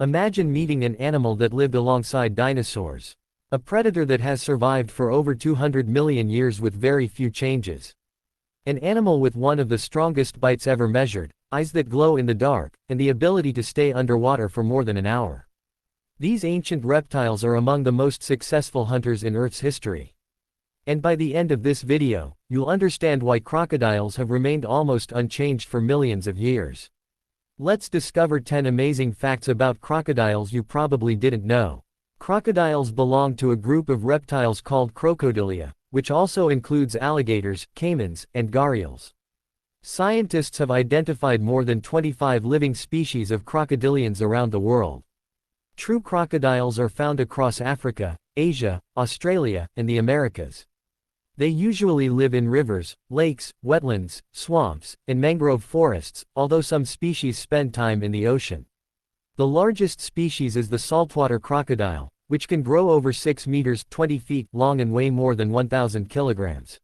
Imagine meeting an animal that lived alongside dinosaurs. A predator that has survived for over 200 million years with very few changes. An animal with one of the strongest bites ever measured, eyes that glow in the dark, and the ability to stay underwater for more than an hour. These ancient reptiles are among the most successful hunters in Earth's history. And by the end of this video, you'll understand why crocodiles have remained almost unchanged for millions of years. Let's discover 10 amazing facts about crocodiles you probably didn't know. Crocodiles belong to a group of reptiles called Crocodilia, which also includes alligators, caimans, and gharials. Scientists have identified more than 25 living species of crocodilians around the world. True crocodiles are found across Africa, Asia, Australia, and the Americas. They usually live in rivers, lakes, wetlands, swamps, and mangrove forests, although some species spend time in the ocean. The largest species is the saltwater crocodile, which can grow over 6 meters (20 feet) long and weigh more than 1,000 kilograms.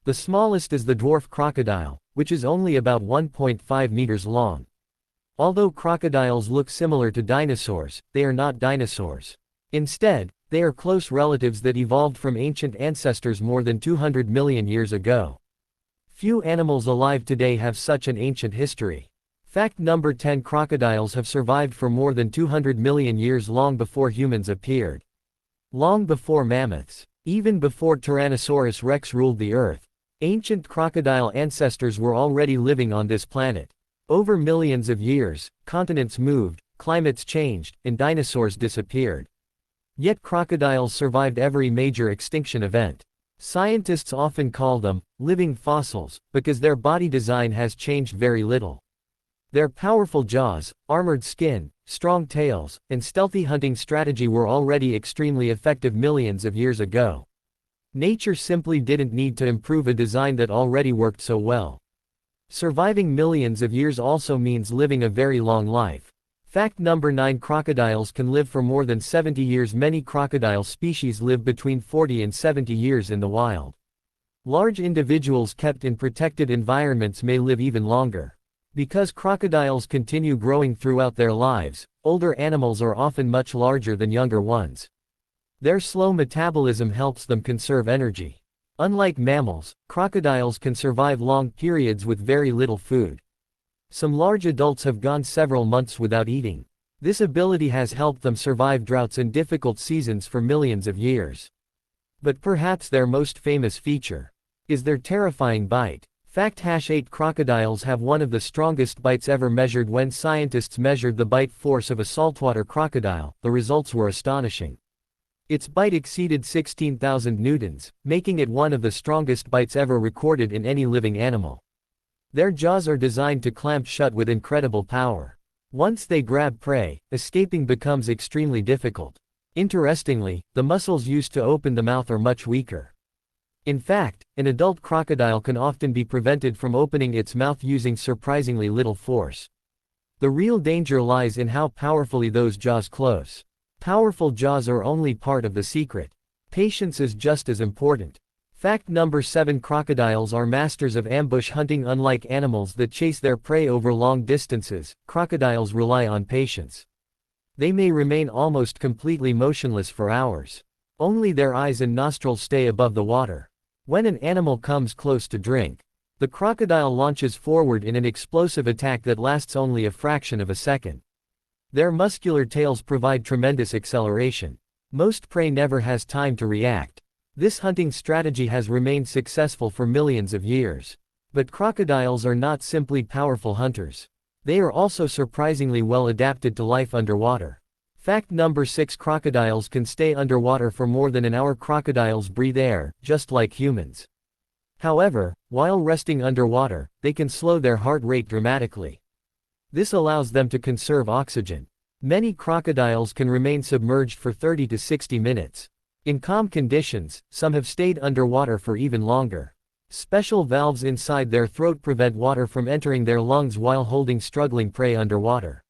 The smallest is the dwarf crocodile, which is only about 1.5 meters long. Although crocodiles look similar to dinosaurs, they are not dinosaurs. Instead, they are close relatives that evolved from ancient ancestors more than 200 million years ago. Few animals alive today have such an ancient history. Fact number 10: crocodiles have survived for more than 200 million years, long before humans appeared. Long before mammoths. Even before Tyrannosaurus rex ruled the earth. Ancient crocodile ancestors were already living on this planet. Over millions of years, continents moved, climates changed, and dinosaurs disappeared. Yet crocodiles survived every major extinction event. Scientists often call them living fossils, because their body design has changed very little. Their powerful jaws, armored skin, strong tails, and stealthy hunting strategy were already extremely effective millions of years ago. Nature simply didn't need to improve a design that already worked so well. Surviving millions of years also means living a very long life. Fact number 9: crocodiles can live for more than 70 years. Many crocodile species live between 40 and 70 years in the wild. Large individuals kept in protected environments may live even longer. Because crocodiles continue growing throughout their lives, older animals are often much larger than younger ones. Their slow metabolism helps them conserve energy. Unlike mammals, crocodiles can survive long periods with very little food. Some large adults have gone several months without eating. This ability has helped them survive droughts and difficult seasons for millions of years. But perhaps their most famous feature is their terrifying bite. Fact #8: crocodiles have one of the strongest bites ever measured. When scientists measured the bite force of a saltwater crocodile, the results were astonishing. Its bite exceeded 16,000 newtons, making it one of the strongest bites ever recorded in any living animal. Their jaws are designed to clamp shut with incredible power. Once they grab prey, escaping becomes extremely difficult. Interestingly, the muscles used to open the mouth are much weaker. In fact, an adult crocodile can often be prevented from opening its mouth using surprisingly little force. The real danger lies in how powerfully those jaws close. Powerful jaws are only part of the secret. Patience is just as important. Fact number 7: crocodiles are masters of ambush hunting. Unlike animals that chase their prey over long distances, crocodiles rely on patience. They may remain almost completely motionless for hours. Only their eyes and nostrils stay above the water. When an animal comes close to drink, the crocodile launches forward in an explosive attack that lasts only a fraction of a second. Their muscular tails provide tremendous acceleration. Most prey never has time to react. This hunting strategy has remained successful for millions of years. But crocodiles are not simply powerful hunters. They are also surprisingly well adapted to life underwater. Fact number 6: crocodiles can stay underwater for more than an hour. Crocodiles breathe air, just like humans. However, while resting underwater, they can slow their heart rate dramatically. This allows them to conserve oxygen. Many crocodiles can remain submerged for 30 to 60 minutes. In calm conditions, some have stayed underwater for even longer. Special valves inside their throat prevent water from entering their lungs while holding struggling prey underwater.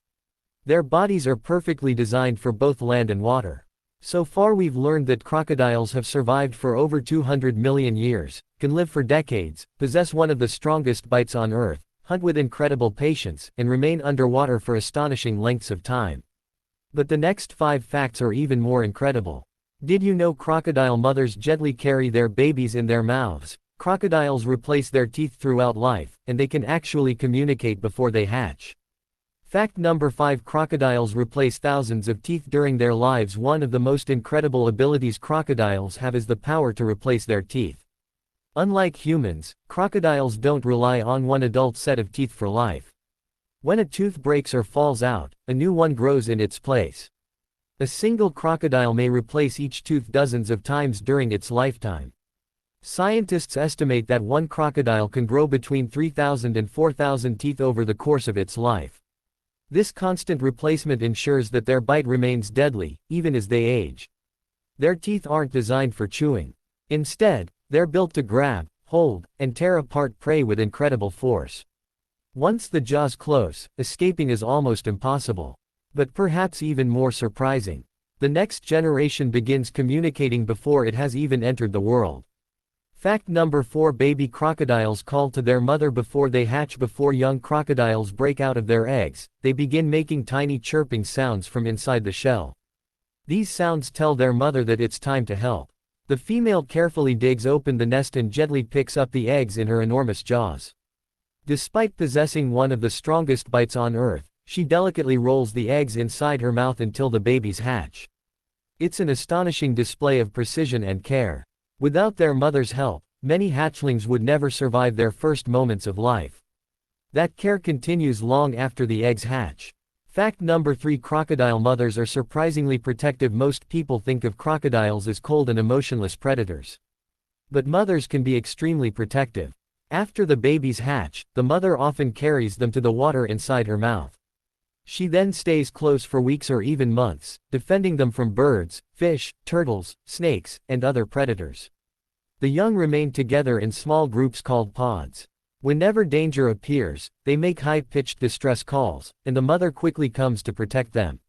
Their bodies are perfectly designed for both land and water. So far we've learned that crocodiles have survived for over 200 million years, can live for decades, possess one of the strongest bites on Earth, hunt with incredible patience, and remain underwater for astonishing lengths of time. But the next 5 facts are even more incredible. Did you know crocodile mothers gently carry their babies in their mouths? Crocodiles replace their teeth throughout life, and they can actually communicate before they hatch. Fact number 5. Crocodiles replace thousands of teeth during their lives. One of the most incredible abilities crocodiles have is the power to replace their teeth. Unlike humans, crocodiles don't rely on one adult set of teeth for life. When a tooth breaks or falls out, a new one grows in its place. A single crocodile may replace each tooth dozens of times during its lifetime. Scientists estimate that one crocodile can grow between 3,000 and 4,000 teeth over the course of its life. This constant replacement ensures that their bite remains deadly, even as they age. Their teeth aren't designed for chewing. Instead, they're built to grab, hold, and tear apart prey with incredible force. Once the jaws close, escaping is almost impossible. But perhaps even more surprising, the next generation begins communicating before it has even entered the world. Fact number 4. Baby crocodiles call to their mother before they hatch. Before young crocodiles break out of their eggs, they begin making tiny chirping sounds from inside the shell. These sounds tell their mother that it's time to help. The female carefully digs open the nest and gently picks up the eggs in her enormous jaws. Despite possessing one of the strongest bites on Earth, she delicately rolls the eggs inside her mouth until the babies hatch. It's an astonishing display of precision and care. Without their mother's help, many hatchlings would never survive their first moments of life. That care continues long after the eggs hatch. Fact number 3. Crocodile mothers are surprisingly protective. Most people think of crocodiles as cold and emotionless predators. But mothers can be extremely protective. After the babies hatch, the mother often carries them to the water inside her mouth. She then stays close for weeks or even months, defending them from birds, fish, turtles, snakes, and other predators. The young remain together in small groups called pods. Whenever danger appears, they make high-pitched distress calls, and the mother quickly comes to protect them.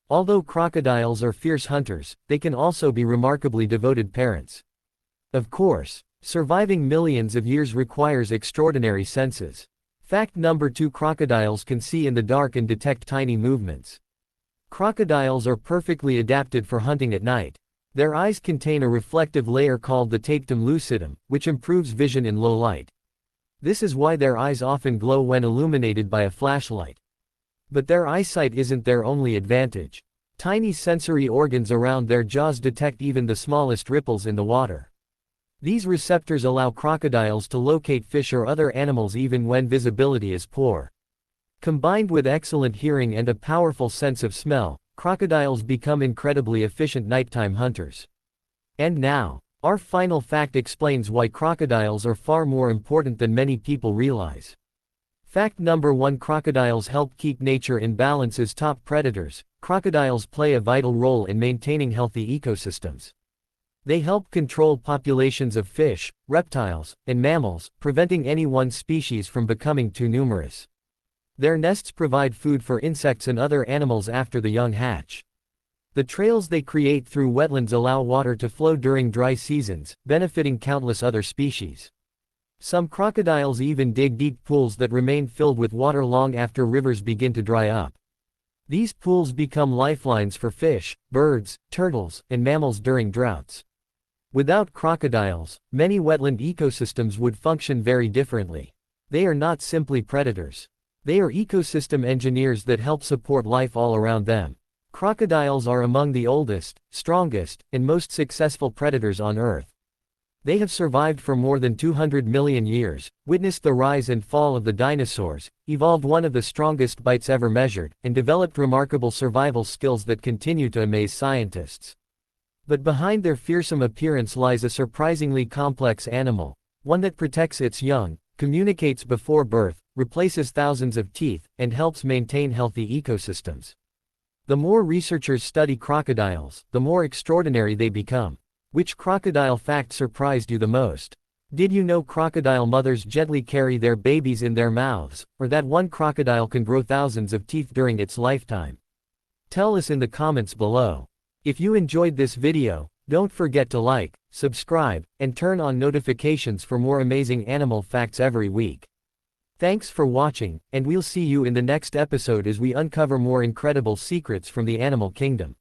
Although crocodiles are fierce hunters, they can also be remarkably devoted parents. Of course, surviving millions of years requires extraordinary senses. Fact number 2. Crocodiles can see in the dark and detect tiny movements. Crocodiles are perfectly adapted for hunting at night. Their eyes contain a reflective layer called the tapetum lucidum, which improves vision in low light. This is why their eyes often glow when illuminated by a flashlight. But their eyesight isn't their only advantage. Tiny sensory organs around their jaws detect even the smallest ripples in the water. These receptors allow crocodiles to locate fish or other animals even when visibility is poor. Combined with excellent hearing and a powerful sense of smell, crocodiles become incredibly efficient nighttime hunters. And now, our final fact explains why crocodiles are far more important than many people realize. Fact number 1. Crocodiles help keep nature in balance. As top predators, crocodiles play a vital role in maintaining healthy ecosystems. They help control populations of fish, reptiles, and mammals, preventing any one species from becoming too numerous. Their nests provide food for insects and other animals after the young hatch. The trails they create through wetlands allow water to flow during dry seasons, benefiting countless other species. Some crocodiles even dig deep pools that remain filled with water long after rivers begin to dry up. These pools become lifelines for fish, birds, turtles, and mammals during droughts. Without crocodiles, many wetland ecosystems would function very differently. They are not simply predators. They are ecosystem engineers that help support life all around them. Crocodiles are among the oldest, strongest, and most successful predators on Earth. They have survived for more than 200 million years, witnessed the rise and fall of the dinosaurs, evolved one of the strongest bites ever measured, and developed remarkable survival skills that continue to amaze scientists. But behind their fearsome appearance lies a surprisingly complex animal, one that protects its young, communicates before birth, replaces thousands of teeth, and helps maintain healthy ecosystems. The more researchers study crocodiles, the more extraordinary they become. Which crocodile fact surprised you the most? Did you know crocodile mothers gently carry their babies in their mouths, or that one crocodile can grow thousands of teeth during its lifetime? Tell us in the comments below. If you enjoyed this video, don't forget to like, subscribe, and turn on notifications for more amazing animal facts every week. Thanks for watching, and we'll see you in the next episode as we uncover more incredible secrets from the animal kingdom.